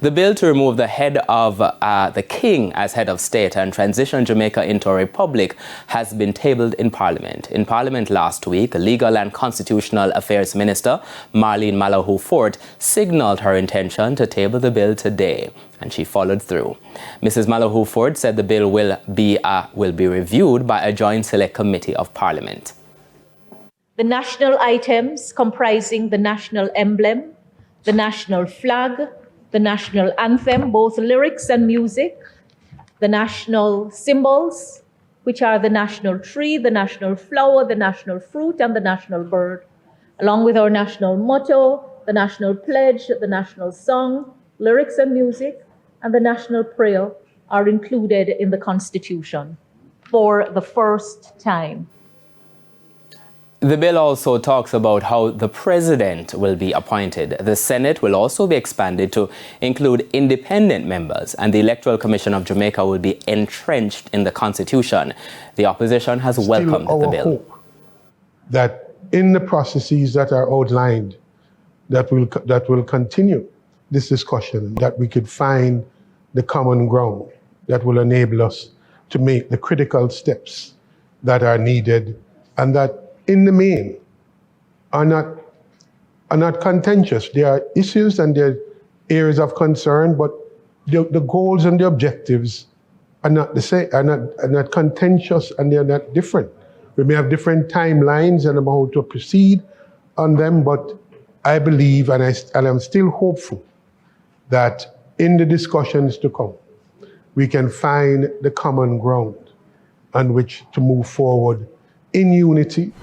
The bill to remove the head of the king as head of state and transition Jamaica into a republic has been tabled in Parliament. In Parliament last week, Legal and Constitutional Affairs Minister Marlene Malahou-Fort signalled her intention to table the bill today, and she followed through. Mrs. Malahou-Fort said the bill will be reviewed by a joint select committee of Parliament. The national items comprising the national emblem, the national flag, the national anthem, both lyrics and music, the national symbols, which are the national tree, the national flower, the national fruit, and the national bird, along with our national motto, the national pledge, the national song, lyrics and music, and the national prayer are included in the Constitution for the first time. The bill also talks about how the president will be appointed. The Senate will also be expanded to include independent members, and the Electoral Commission of Jamaica will be entrenched in the Constitution. The opposition has welcomed the bill. Hope that in the processes that are outlined, that will continue this discussion, that we could find the common ground that will enable us to make the critical steps that are needed, and that in the main are not contentious. There are issues and there are areas of concern, but the goals and the objectives are not the same, are not contentious, and they're not different. We may have different timelines and about how to proceed on them, but I believe, and I'm still hopeful, that in the discussions to come, we can find the common ground on which to move forward in unity.